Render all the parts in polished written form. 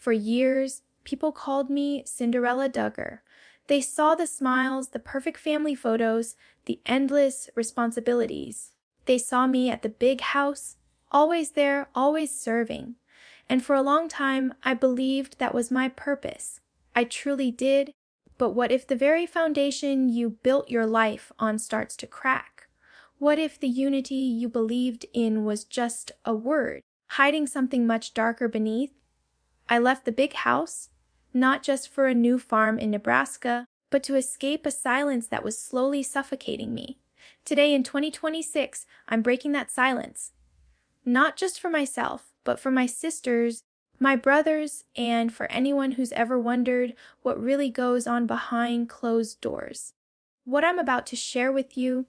For years, people called me Cinderella Duggar. They saw the smiles, the perfect family photos, the endless responsibilities. They saw me at the big house, always there, always serving. And for a long time, I believed that was my purpose. I truly did. But what if the very foundation you built your life on starts to crack? What if the unity you believed in was just a word, hiding something much darker beneath? I left the big house, not just for a new farm in Nebraska, but to escape a silence that was slowly suffocating me. Today in 2026, I'm breaking that silence. Not just for myself, but for my sisters, my brothers, and for anyone who's ever wondered what really goes on behind closed doors. What I'm about to share with you,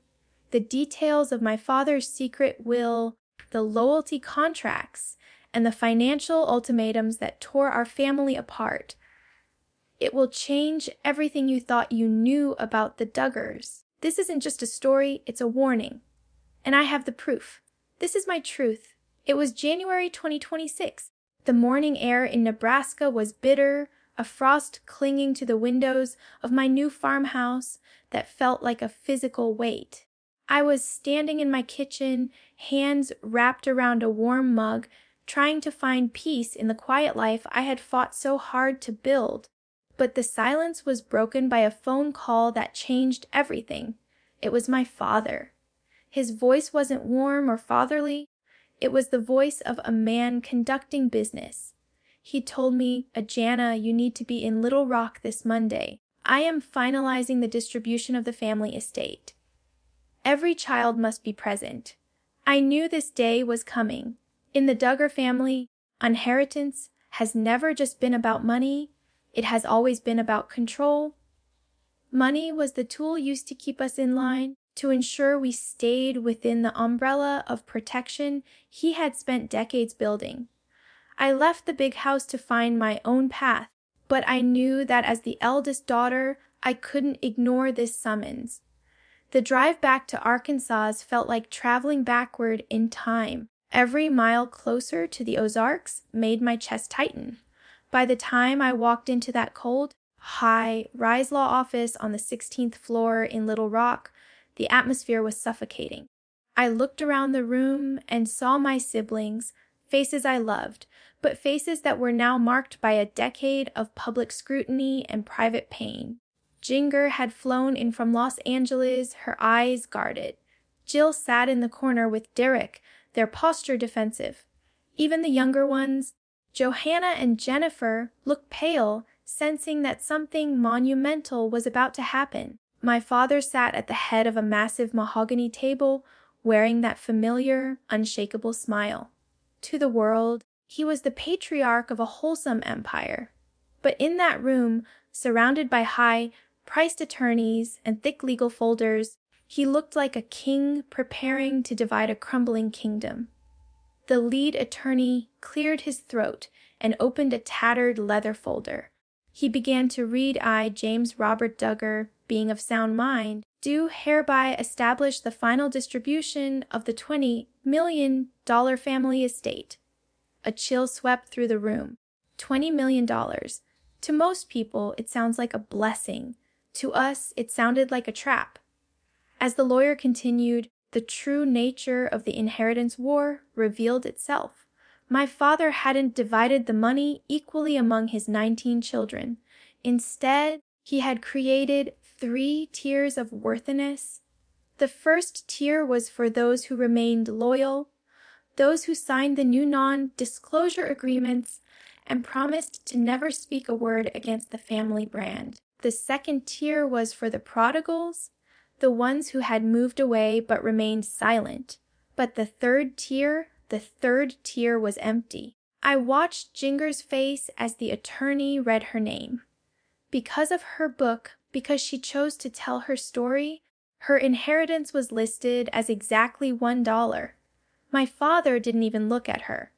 the details of my father's secret will, the loyalty contracts, and the financial ultimatums that tore our family apart. It will change everything you thought you knew about the Duggars. This isn't just a story, it's a warning. And I have the proof. This is my truth. It was January 2026. The morning air in Nebraska was bitter, a frost clinging to the windows of my new farmhouse that felt like a physical weight. I was standing in my kitchen, hands wrapped around a warm mug, trying to find peace in the quiet life I had fought so hard to build. But the silence was broken by a phone call that changed everything. It was my father. His voice wasn't warm or fatherly. It was the voice of a man conducting business. He told me, Jana, you need to be in Little Rock this Monday. I am finalizing the distribution of the family estate. Every child must be present. I knew this day was coming. In the Duggar family, inheritance has never just been about money. It has always been about control. Money was the tool used to keep us in line, to ensure we stayed within the umbrella of protection he had spent decades building. I left the big house to find my own path, but I knew that as the eldest daughter, I couldn't ignore this summons. The drive back to Arkansas felt like traveling backward in time. Every mile closer to the Ozarks made my chest tighten. By the time I walked into that cold, high-rise law office on the 16th floor in Little Rock, the atmosphere was suffocating. I looked around the room and saw my siblings, faces I loved, but faces that were now marked by a decade of public scrutiny and private pain. Jinger had flown in from Los Angeles, her eyes guarded. Jill sat in the corner with Derek, their posture defensive. Even the younger ones, Johanna and Jennifer, looked pale, sensing that something monumental was about to happen. My father sat at the head of a massive mahogany table, wearing that familiar, unshakable smile. To the world, he was the patriarch of a wholesome empire. But in that room, surrounded by high-priced attorneys and thick legal folders, he looked like a king preparing to divide a crumbling kingdom. The lead attorney cleared his throat and opened a tattered leather folder. He began to read I, James Robert Duggar, being of sound mind, do hereby establish the final distribution of the $20 million family estate. A chill swept through the room. $20 million. To most people, it sounds like a blessing. To us, it sounded like a trap. As the lawyer continued, the true nature of the inheritance war revealed itself. My father hadn't divided the money equally among his 19 children. Instead, he had created 3 tiers of worthiness. The first tier was for those who remained loyal, those who signed the new non-disclosure agreements and promised to never speak a word against the family brand. The second tier was for the prodigals, the ones who had moved away but remained silent. But the third tier was empty. I watched Jinger's face as the attorney read her name. Because of her book, because she chose to tell her story, her inheritance was listed as exactly $1. My father didn't even look at her.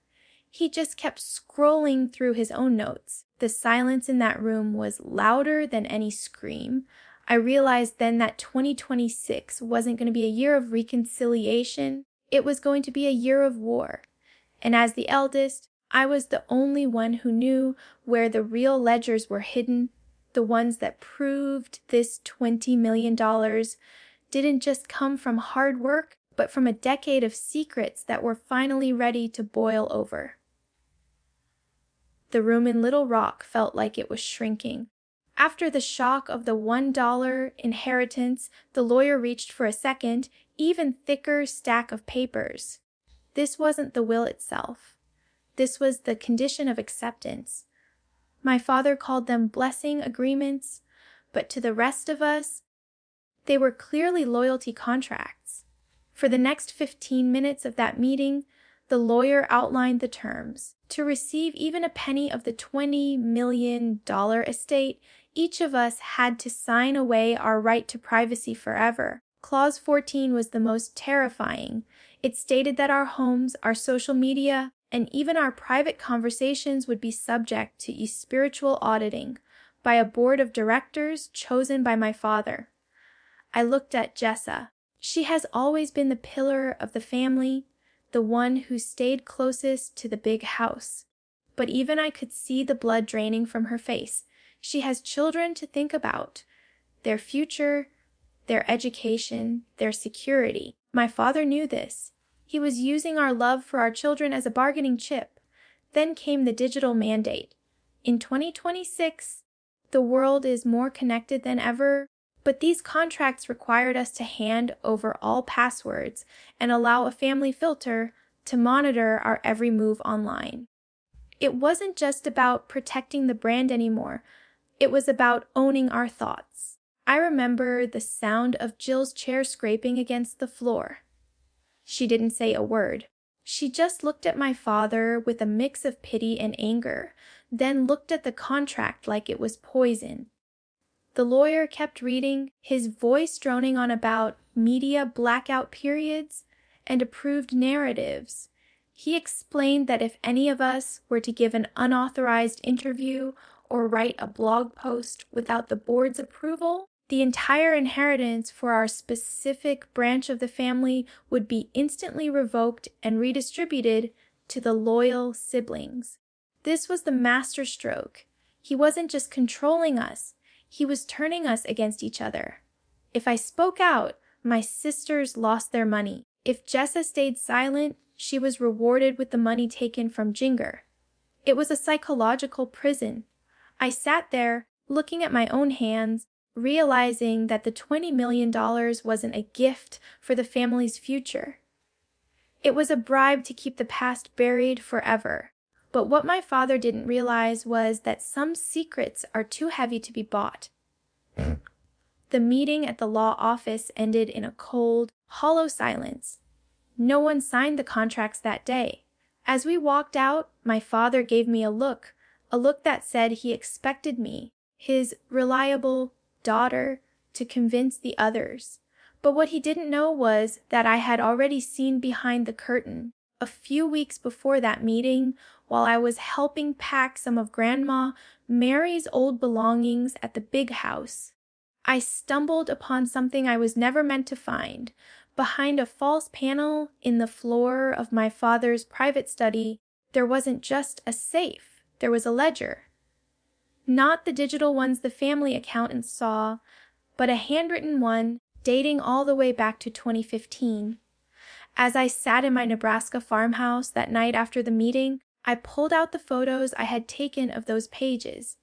He just kept scrolling through his own notes. The silence in that room was louder than any scream. I realized then that 2026 wasn't going to be a year of reconciliation. It was going to be a year of war. And as the eldest, I was the only one who knew where the real ledgers were hidden, the ones that proved this $20 million didn't just come from hard work, but from a decade of secrets that were finally ready to boil over. The room in Little Rock felt like it was shrinking. After the shock of the $1 inheritance, the lawyer reached for a second, even thicker stack of papers. This wasn't the will itself. This was the condition of acceptance. My father called them blessing agreements, but to the rest of us, they were clearly loyalty contracts. For the next 15 minutes of that meeting, the lawyer outlined the terms. To receive even a penny of the $20 million estate, each of us had to sign away our right to privacy forever. Clause 14 was the most terrifying. It stated that our homes, our social media, and even our private conversations would be subject to spiritual auditing by a board of directors chosen by my father. I looked at Jessa. She has always been the pillar of the family, the one who stayed closest to the big house. But even I could see the blood draining from her face. She has children to think about, their future, their education, their security. My father knew this. He was using our love for our children as a bargaining chip. Then came the digital mandate. In 2026, the world is more connected than ever, but these contracts required us to hand over all passwords and allow a family filter to monitor our every move online. It wasn't just about protecting the brand anymore. It was about owning our thoughts. I remember the sound of Jill's chair scraping against the floor. She didn't say a word. She just looked at my father with a mix of pity and anger, then looked at the contract like it was poison. The lawyer kept reading, his voice droning on about media blackout periods and approved narratives. He explained that if any of us were to give an unauthorized interview or write a blog post without the board's approval, the entire inheritance for our specific branch of the family would be instantly revoked and redistributed to the loyal siblings. This was the masterstroke. He wasn't just controlling us, he was turning us against each other. If I spoke out, my sisters lost their money. If Jessa stayed silent, she was rewarded with the money taken from Jinger. It was a psychological prison. I sat there, looking at my own hands, realizing that the $20 million wasn't a gift for the family's future. It was a bribe to keep the past buried forever. But what my father didn't realize was that some secrets are too heavy to be bought. The meeting at the law office ended in a cold, hollow silence. No one signed the contracts that day. As we walked out, my father gave me a look that said he expected me, his reliable daughter, to convince the others. But what he didn't know was that I had already seen behind the curtain. A few weeks before that meeting, while I was helping pack some of Grandma Mary's old belongings at the big house, I stumbled upon something I was never meant to find. Behind a false panel in the floor of my father's private study, there wasn't just a safe, there was a ledger. Not the digital ones the family accountants saw, but a handwritten one dating all the way back to 2015. As I sat in my Nebraska farmhouse that night after the meeting, I pulled out the photos I had taken of those pages.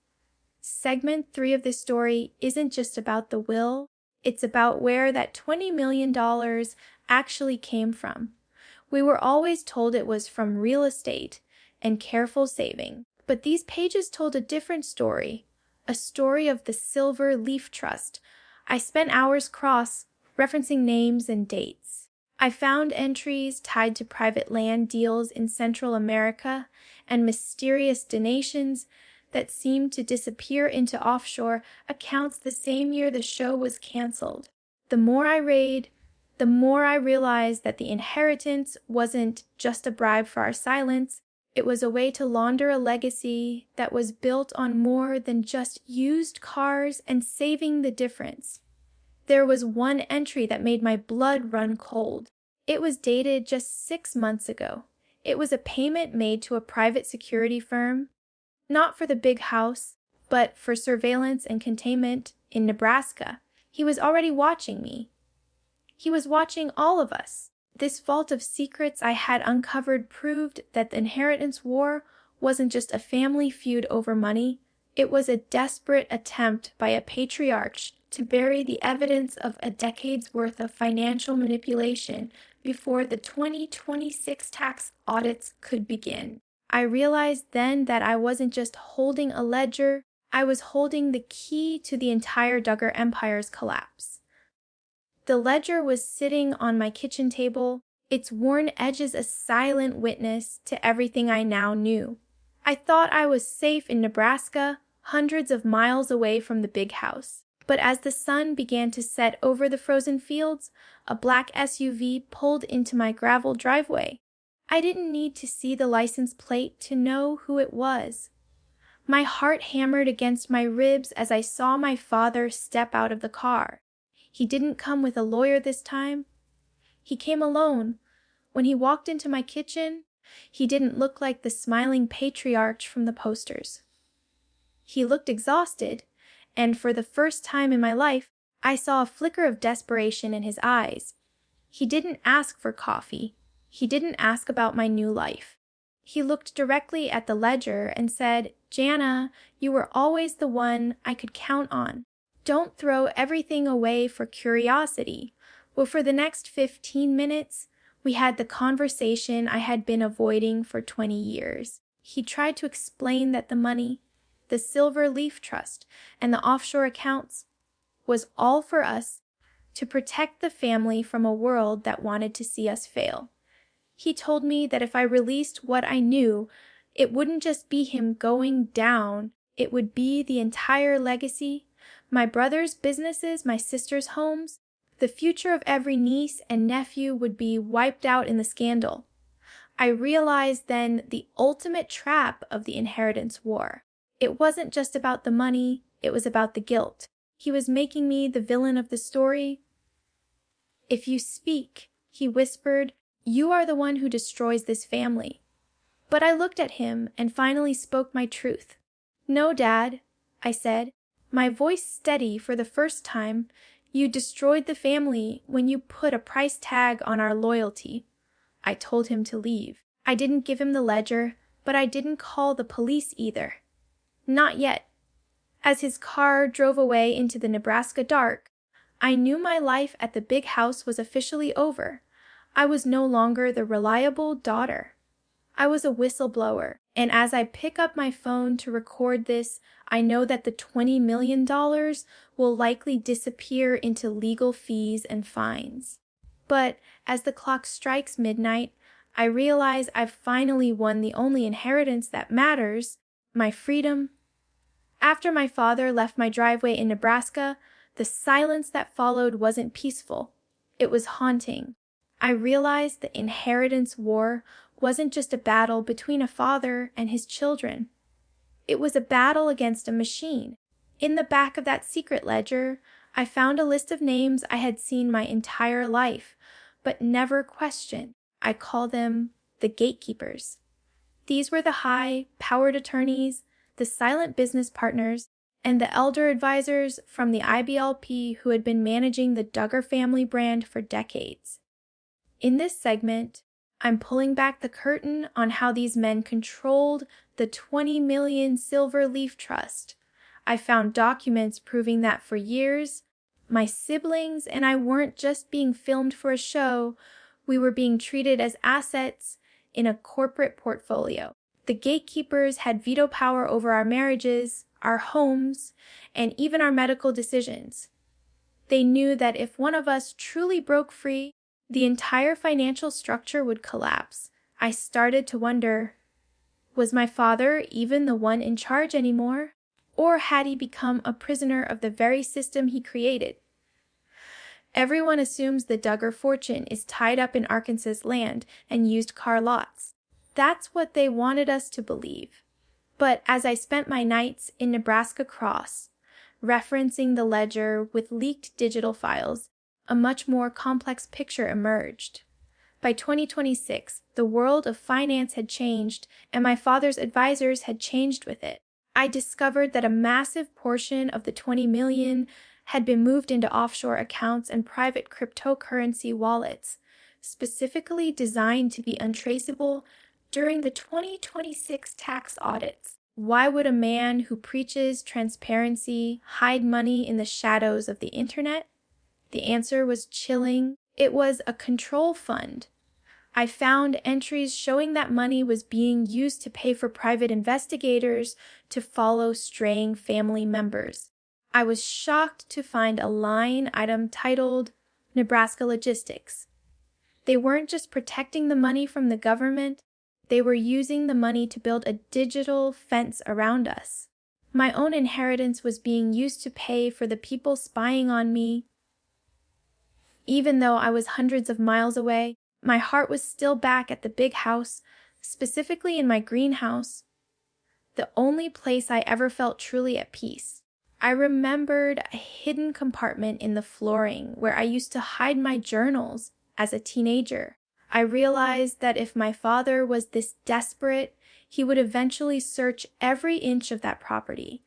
Segment 3 of this story isn't just about the will, it's about where that $20 million actually came from. We were always told it was from real estate and careful saving, but these pages told a different story, a story of the Silver Leaf Trust. I spent hours cross-referencing names and dates. I found entries tied to private land deals in Central America and mysterious donations that seemed to disappear into offshore accounts the same year the show was canceled. The more I read, the more I realized that the inheritance wasn't just a bribe for our silence. It was a way to launder a legacy that was built on more than just used cars and saving the difference. There was one entry that made my blood run cold. It was dated just 6 months ago. It was a payment made to a private security firm, not for the big house, but for surveillance and containment in Nebraska. He was already watching me. He was watching all of us. This vault of secrets I had uncovered proved that the inheritance war wasn't just a family feud over money. It was a desperate attempt by a patriarch to bury the evidence of a decade's worth of financial manipulation before the 2026 tax audits could begin. I realized then that I wasn't just holding a ledger, I was holding the key to the entire Duggar empire's collapse. The ledger was sitting on my kitchen table, its worn edges a silent witness to everything I now knew. I thought I was safe in Nebraska, hundreds of miles away from the big house. But as the sun began to set over the frozen fields, a black SUV pulled into my gravel driveway. I didn't need to see the license plate to know who it was. My heart hammered against my ribs as I saw my father step out of the car. He didn't come with a lawyer this time. He came alone. When he walked into my kitchen, he didn't look like the smiling patriarch from the posters. He looked exhausted, and for the first time in my life, I saw a flicker of desperation in his eyes. He didn't ask for coffee. He didn't ask about my new life. He looked directly at the ledger and said, "Jana, you were always the one I could count on. Don't throw everything away for curiosity." Well, for the next 15 minutes, we had the conversation I had been avoiding for 20 years. He tried to explain that the money, the Silver Leaf Trust, and the offshore accounts was all for us to protect the family from a world that wanted to see us fail. He told me that if I released what I knew, it wouldn't just be him going down, it would be the entire legacy, my brother's businesses, my sister's homes. The future of every niece and nephew would be wiped out in the scandal. I realized then the ultimate trap of the inheritance war. It wasn't just about the money, it was about the guilt. He was making me the villain of the story. "If you speak," he whispered, "you are the one who destroys this family." But I looked at him and finally spoke my truth. "No, Dad," I said, my voice steady for the first time. "You destroyed the family when you put a price tag on our loyalty." I told him to leave. I didn't give him the ledger, but I didn't call the police either. Not yet. As his car drove away into the Nebraska dark, I knew my life at the big house was officially over. I was no longer the reliable daughter. I was a whistleblower, and as I pick up my phone to record this, I know that the $20 million will likely disappear into legal fees and fines. But as the clock strikes midnight, I realize I've finally won the only inheritance that matters, my freedom. After my father left my driveway in Nebraska, the silence that followed wasn't peaceful. It was haunting. I realized the inheritance war wasn't just a battle between a father and his children. It was a battle against a machine. In the back of that secret ledger, I found a list of names I had seen my entire life, but never questioned. I call them the gatekeepers. These were the high-powered attorneys, the silent business partners, and the elder advisors from the IBLP who had been managing the Duggar family brand for decades. In this segment, I'm pulling back the curtain on how these men controlled the 20 million Silver Leaf Trust. I found documents proving that for years, my siblings and I weren't just being filmed for a show, we were being treated as assets in a corporate portfolio. The gatekeepers had veto power over our marriages, our homes, and even our medical decisions. They knew that if one of us truly broke free, the entire financial structure would collapse. I started to wonder, was my father even the one in charge anymore? Or had he become a prisoner of the very system he created? Everyone assumes the Duggar fortune is tied up in Arkansas's land and used car lots. That's what they wanted us to believe. But as I spent my nights in Nebraska Cross, referencing the ledger with leaked digital files, a much more complex picture emerged. By 2026, the world of finance had changed, and my father's advisors had changed with it. I discovered that a massive portion of the 20 million had been moved into offshore accounts and private cryptocurrency wallets, specifically designed to be untraceable during the 2026 tax audits. Why would a man who preaches transparency hide money in the shadows of the internet? The answer was chilling. It was a control fund. I found entries showing that money was being used to pay for private investigators to follow straying family members. I was shocked to find a line item titled Nebraska Logistics. They weren't just protecting the money from the government, they were using the money to build a digital fence around us. My own inheritance was being used to pay for the people spying on me. Even though I was hundreds of miles away, my heart was still back at the big house, specifically in my greenhouse, the only place I ever felt truly at peace. I remembered a hidden compartment in the flooring where I used to hide my journals as a teenager. I realized that if my father was this desperate, he would eventually search every inch of that property.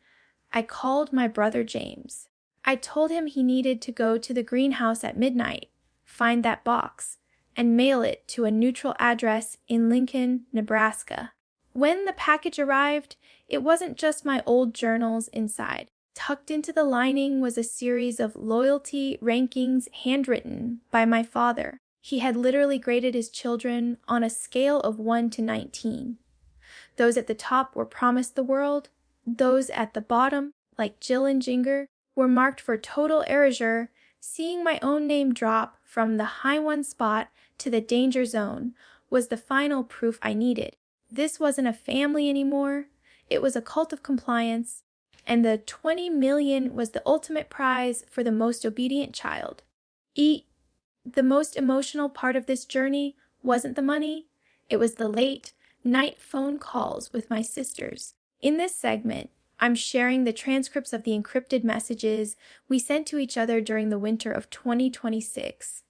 I called my brother James. I told him he needed to go to the greenhouse at midnight, find that box, and mail it to a neutral address in Lincoln, Nebraska. When the package arrived, it wasn't just my old journals inside. Tucked into the lining was a series of loyalty rankings handwritten by my father. He had literally graded his children on a scale of 1 to 19. Those at the top were promised the world. Those at the bottom, like Jill and Jinger, were marked for total erasure. Seeing my own name drop from the high one spot to the danger zone was the final proof I needed. This wasn't a family anymore. It was a cult of compliance, and the 20 million was the ultimate prize for the most obedient child. The most emotional part of this journey wasn't the money, it was the late night phone calls with my sisters. In this segment, I'm sharing the transcripts of the encrypted messages we sent to each other during the winter of 2026.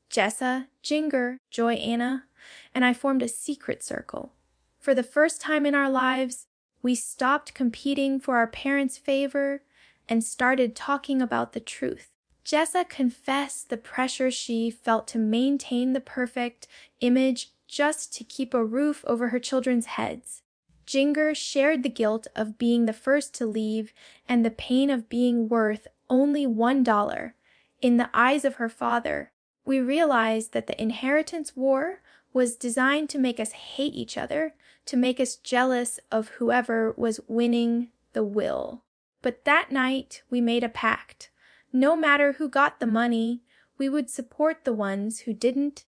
Jessa, Jinger, Joy Anna, and I formed a secret circle. For the first time in our lives, we stopped competing for our parents' favor and started talking about the truth. Jessa confessed the pressure she felt to maintain the perfect image just to keep a roof over her children's heads. Jinger shared the guilt of being the first to leave and the pain of being worth only $1 in the eyes of her father. We realized that the inheritance war was designed to make us hate each other, to make us jealous of whoever was winning the will. But that night, we made a pact. No matter who got the money, we would support the ones who didn't.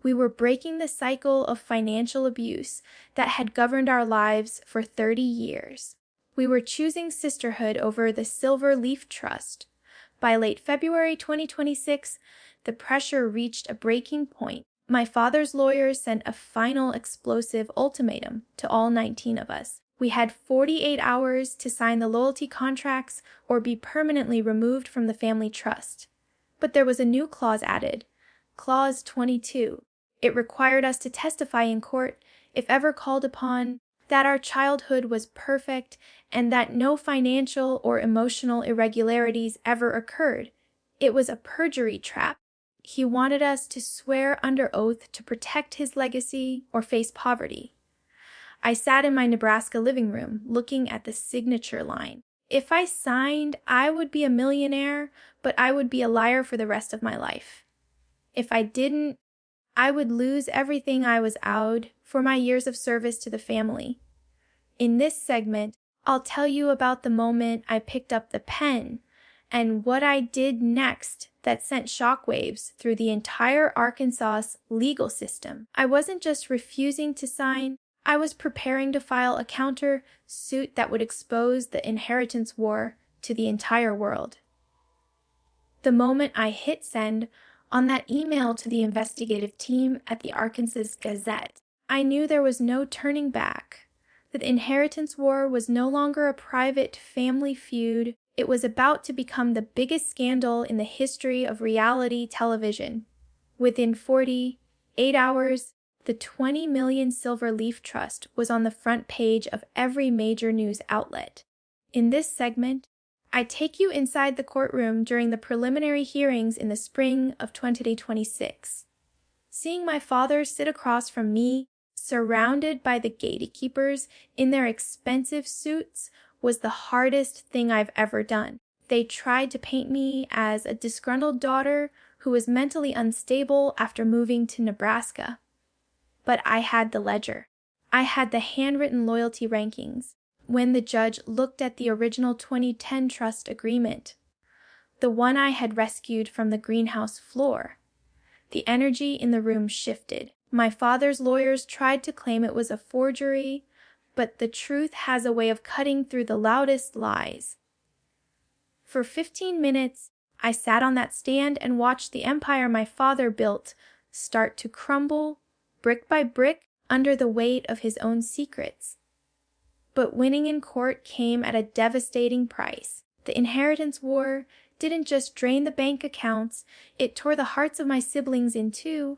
We were breaking the cycle of financial abuse that had governed our lives for 30 years. We were choosing sisterhood over the Silver Leaf Trust. By late February 2026, the pressure reached a breaking point. My father's lawyers sent a final explosive ultimatum to all 19 of us. We had 48 hours to sign the loyalty contracts or be permanently removed from the family trust. But there was a new clause added, Clause 22. It required us to testify in court, if ever called upon, that our childhood was perfect and that no financial or emotional irregularities ever occurred. It was a perjury trap. He wanted us to swear under oath to protect his legacy or face poverty. I sat in my Nebraska living room, looking at the signature line. If I signed, I would be a millionaire, but I would be a liar for the rest of my life. If I didn't, I would lose everything I was owed for my years of service to the family. In this segment, I'll tell you about the moment I picked up the pen and what I did next that sent shockwaves through the entire Arkansas legal system. I wasn't just refusing to sign, I was preparing to file a counter suit that would expose the inheritance war to the entire world. The moment I hit send on that email to the investigative team at the Arkansas Gazette, I knew there was no turning back. The inheritance war was no longer a private family feud. It was about to become the biggest scandal in the history of reality television. Within 48 8 hours, the 20 million Silver Leaf Trust was on the front page of every major news outlet. In this segment, I take you inside the courtroom during the preliminary hearings in the spring of 2026. Seeing my father sit across from me, surrounded by the gatekeepers in their expensive suits, was the hardest thing I've ever done. They tried to paint me as a disgruntled daughter who was mentally unstable after moving to Nebraska. But I had the ledger. I had the handwritten loyalty rankings. When the judge looked at the original 2010 trust agreement, the one I had rescued from the greenhouse floor, the energy in the room shifted. My father's lawyers tried to claim it was a forgery, but the truth has a way of cutting through the loudest lies. For 15 minutes, I sat on that stand and watched the empire my father built start to crumble, brick by brick, under the weight of his own secrets. But winning in court came at a devastating price. The inheritance war didn't just drain the bank accounts, it tore the hearts of my siblings in two.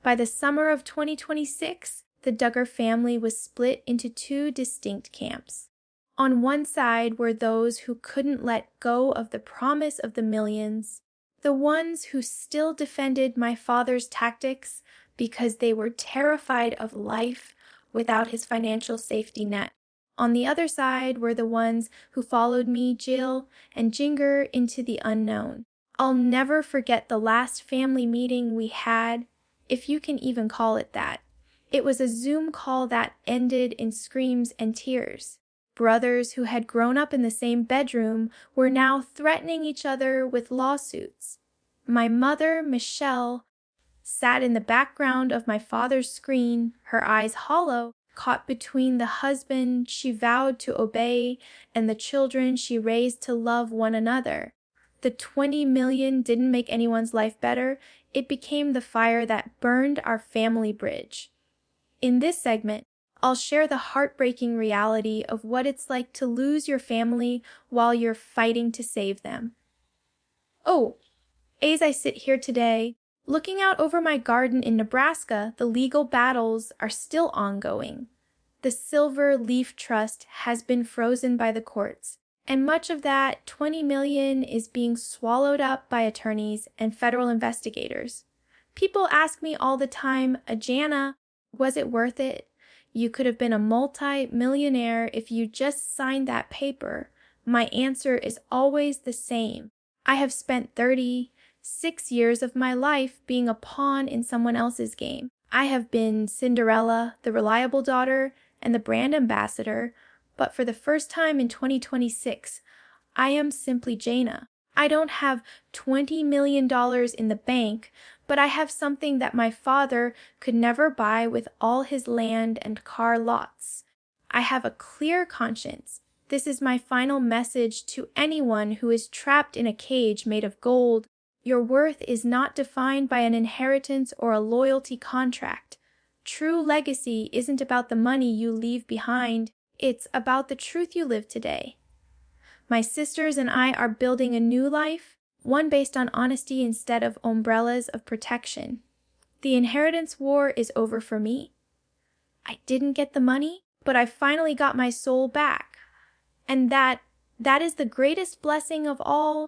By the summer of 2026, the Duggar family was split into two distinct camps. On one side were those who couldn't let go of the promise of the millions, the ones who still defended my father's tactics because they were terrified of life without his financial safety net. On the other side were the ones who followed me, Jill, and Jinger into the unknown. I'll never forget the last family meeting we had, if you can even call it that. It was a Zoom call that ended in screams and tears. Brothers who had grown up in the same bedroom were now threatening each other with lawsuits. My mother, Michelle, sat in the background of my father's screen, her eyes hollow, caught between the husband she vowed to obey and the children she raised to love one another. The 20 million didn't make anyone's life better. It became the fire that burned our family bridge. In this segment, I'll share the heartbreaking reality of what it's like to lose your family while you're fighting to save them. Oh, as I sit here today, looking out over my garden in Nebraska, the legal battles are still ongoing. The Silver Leaf Trust has been frozen by the courts, and much of that 20 million is being swallowed up by attorneys and federal investigators. People ask me all the time, Jana, was it worth it? You could have been a multi-millionaire if you just signed that paper. My answer is always the same. I have spent 36 years of my life being a pawn in someone else's game. I have been Cinderella, the reliable daughter, and the brand ambassador, but for the first time in 2026, I am simply Jana. I don't have $20 million in the bank, but I have something that my father could never buy with all his land and car lots. I have a clear conscience. This is my final message to anyone who is trapped in a cage made of gold. Your worth is not defined by an inheritance or a loyalty contract. True legacy isn't about the money you leave behind. It's about the truth you live today. My sisters and I are building a new life, one based on honesty instead of umbrellas of protection. The inheritance war is over for me. I didn't get the money, but I finally got my soul back. And that is the greatest blessing of all.